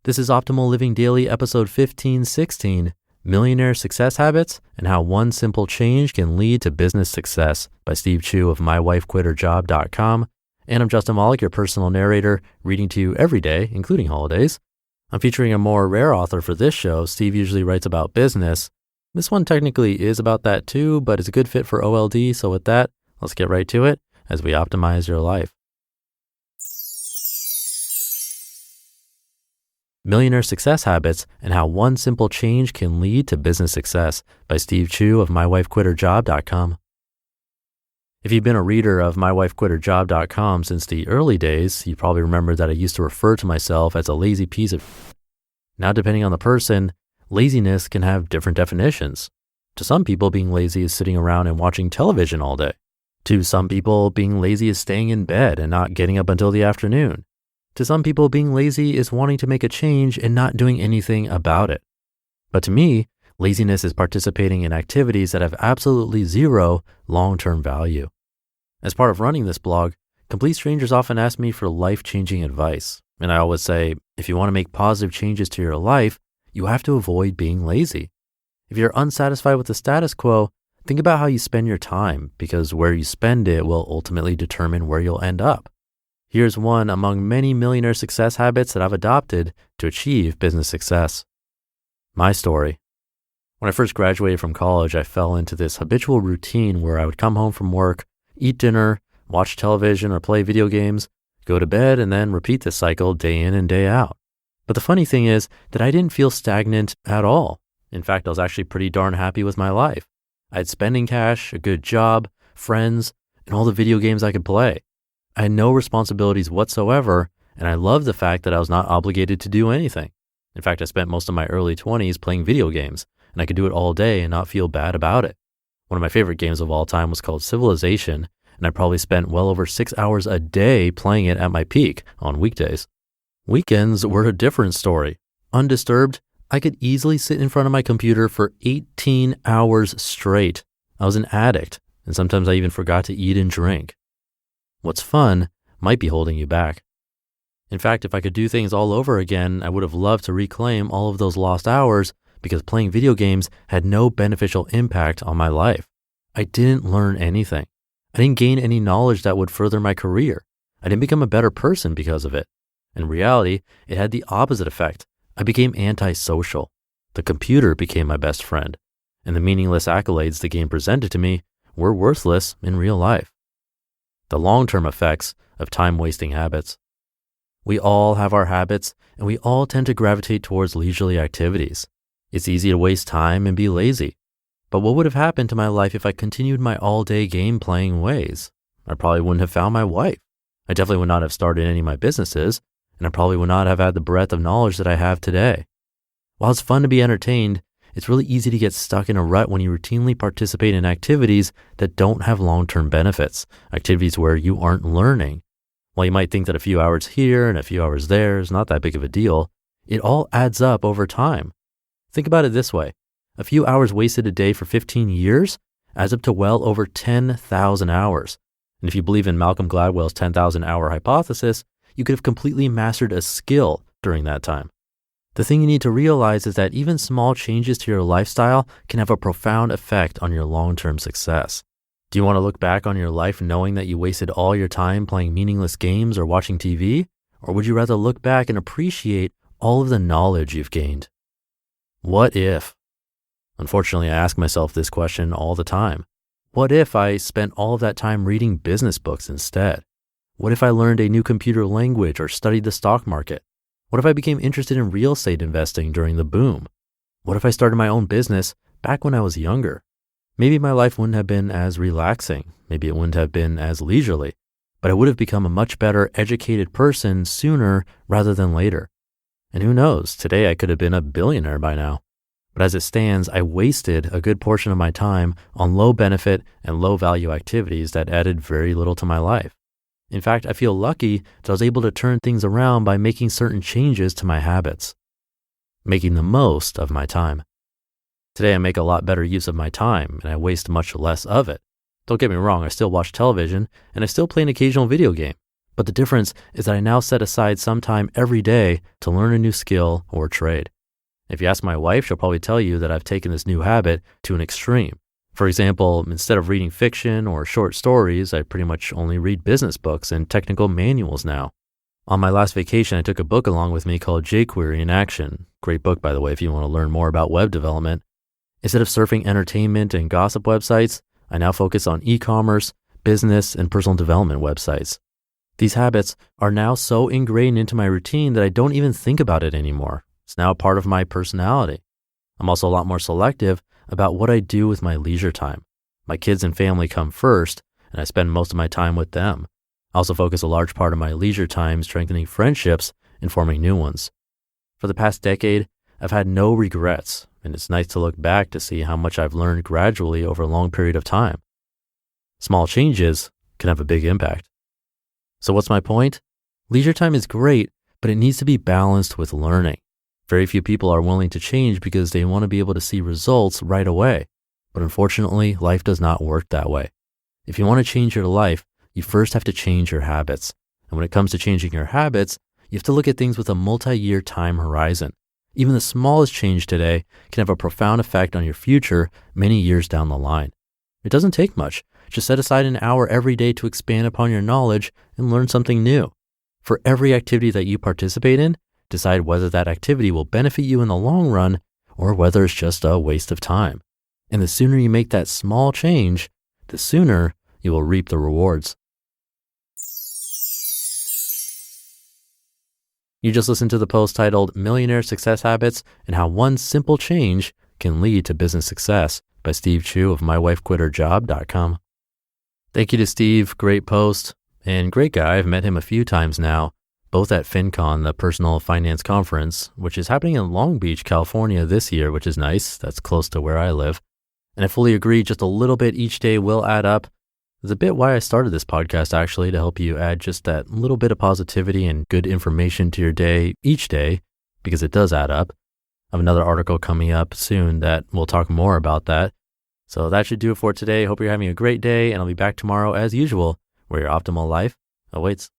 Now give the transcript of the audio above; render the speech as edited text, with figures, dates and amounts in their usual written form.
This is Optimal Living Daily, episode 1516, Millionaire Success Habits and How One Simple Change Can Lead to Business Success by Steve Chou of MyWifeQuitHerJob.com. And I'm Justin Malik, your personal narrator, reading to you every day, including holidays. I'm featuring a more rare author for this show. Steve usually writes about business. This one technically is about that too, but it's a good fit for OLD. So with that, let's get right to it as we optimize your life. Millionaire Success Habits and How One Simple Change Can Lead to Business Success by Steve Chou of MyWifeQuitHerJob.com. If you've been a reader of MyWifeQuitHerJob.com since the early days, you probably remember that I used to refer to myself as a lazy piece of. Now, depending on the person, laziness can have different definitions. To some people, being lazy is sitting around and watching television all day. To some people, being lazy is staying in bed and not getting up until the afternoon. To some people, being lazy is wanting to make a change and not doing anything about it. But to me, laziness is participating in activities that have absolutely zero long-term value. As part of running this blog, complete strangers often ask me for life-changing advice. And I always say, if you want to make positive changes to your life, you have to avoid being lazy. If you're unsatisfied with the status quo, think about how you spend your time, because where you spend it will ultimately determine where you'll end up. Here's one among many millionaire success habits that I've adopted to achieve business success. My story. When I first graduated from college, I fell into this habitual routine where I would come home from work, eat dinner, watch television or play video games, go to bed, and then repeat this cycle day in and day out. But the funny thing is that I didn't feel stagnant at all. In fact, I was actually pretty darn happy with my life. I had spending cash, a good job, friends, and all the video games I could play. I had no responsibilities whatsoever, and I loved the fact that I was not obligated to do anything. In fact, I spent most of my early 20s playing video games, and I could do it all day and not feel bad about it. One of my favorite games of all time was called Civilization, and I probably spent well over 6 hours a day playing it at my peak on weekdays. Weekends were a different story. Undisturbed, I could easily sit in front of my computer for 18 hours straight. I was an addict, and sometimes I even forgot to eat and drink. What's fun might be holding you back. In fact, if I could do things all over again, I would have loved to reclaim all of those lost hours because playing video games had no beneficial impact on my life. I didn't learn anything. I didn't gain any knowledge that would further my career. I didn't become a better person because of it. In reality, it had the opposite effect. I became antisocial. The computer became my best friend, and the meaningless accolades the game presented to me were worthless in real life. The long-term effects of time-wasting habits. We all have our habits, and we all tend to gravitate towards leisurely activities. It's easy to waste time and be lazy. But what would have happened to my life if I continued my all-day game-playing ways? I probably wouldn't have found my wife. I definitely would not have started any of my businesses, and I probably would not have had the breadth of knowledge that I have today. While it's fun to be entertained, it's really easy to get stuck in a rut when you routinely participate in activities that don't have long-term benefits, activities where you aren't learning. While you might think that a few hours here and a few hours there is not that big of a deal, it all adds up over time. Think about it this way. A few hours wasted a day for 15 years adds up to well over 10,000 hours. And if you believe in Malcolm Gladwell's 10,000 hour hypothesis, you could have completely mastered a skill during that time. The thing you need to realize is that even small changes to your lifestyle can have a profound effect on your long-term success. Do you want to look back on your life knowing that you wasted all your time playing meaningless games or watching TV? Or would you rather look back and appreciate all of the knowledge you've gained? What if? Unfortunately, I ask myself this question all the time. What if I spent all of that time reading business books instead? What if I learned a new computer language or studied the stock market? What if I became interested in real estate investing during the boom? What if I started my own business back when I was younger? Maybe my life wouldn't have been as relaxing. Maybe it wouldn't have been as leisurely, but I would have become a much better educated person sooner rather than later. And who knows, today I could have been a billionaire by now. But as it stands, I wasted a good portion of my time on low benefit and low value activities that added very little to my life. In fact, I feel lucky that I was able to turn things around by making certain changes to my habits, making the most of my time. Today, I make a lot better use of my time and I waste much less of it. Don't get me wrong, I still watch television and I still play an occasional video game, But the difference is that I now set aside some time every day to learn a new skill or trade. If you ask my wife, she'll probably tell you that I've taken this new habit to an extreme. For example, instead of reading fiction or short stories, I pretty much only read business books and technical manuals now. On my last vacation, I took a book along with me called jQuery in Action. Great book, by the way, if you want to learn more about web development. Instead of surfing entertainment and gossip websites, I now focus on e-commerce, business, and personal development websites. These habits are now so ingrained into my routine that I don't even think about it anymore. It's now a part of my personality. I'm also a lot more selective about what I do with my leisure time. My kids and family come first, and I spend most of my time with them. I also focus a large part of my leisure time strengthening friendships and forming new ones. For the past decade, I've had no regrets, and it's nice to look back to see how much I've learned gradually over a long period of time. Small changes can have a big impact. So what's my point? Leisure time is great, but it needs to be balanced with learning. Very few people are willing to change because they want to be able to see results right away. But unfortunately, life does not work that way. If you want to change your life, you first have to change your habits. And when it comes to changing your habits, you have to look at things with a multi-year time horizon. Even the smallest change today can have a profound effect on your future many years down the line. It doesn't take much. Just set aside an hour every day to expand upon your knowledge and learn something new. For every activity that you participate in, decide whether that activity will benefit you in the long run or whether it's just a waste of time. And the sooner you make that small change, the sooner you will reap the rewards. You just listened to the post titled Millionaire Success Habits and How One Simple Change Can Lead to Business Success by Steve Chou of MyWifeQuitHerJob.com. Thank you to Steve. Great post and great guy. I've met him a few times now, both at FinCon, the personal finance conference, which is happening in Long Beach, California this year, which is nice. That's close to where I live. And I fully agree, just a little bit each day will add up. It's a bit why I started this podcast, actually, to help you add just that little bit of positivity and good information to your day each day, because it does add up. I have another article coming up soon that will talk more about that. So that should do it for today. Hope you're having a great day, and I'll be back tomorrow as usual, where your optimal life awaits.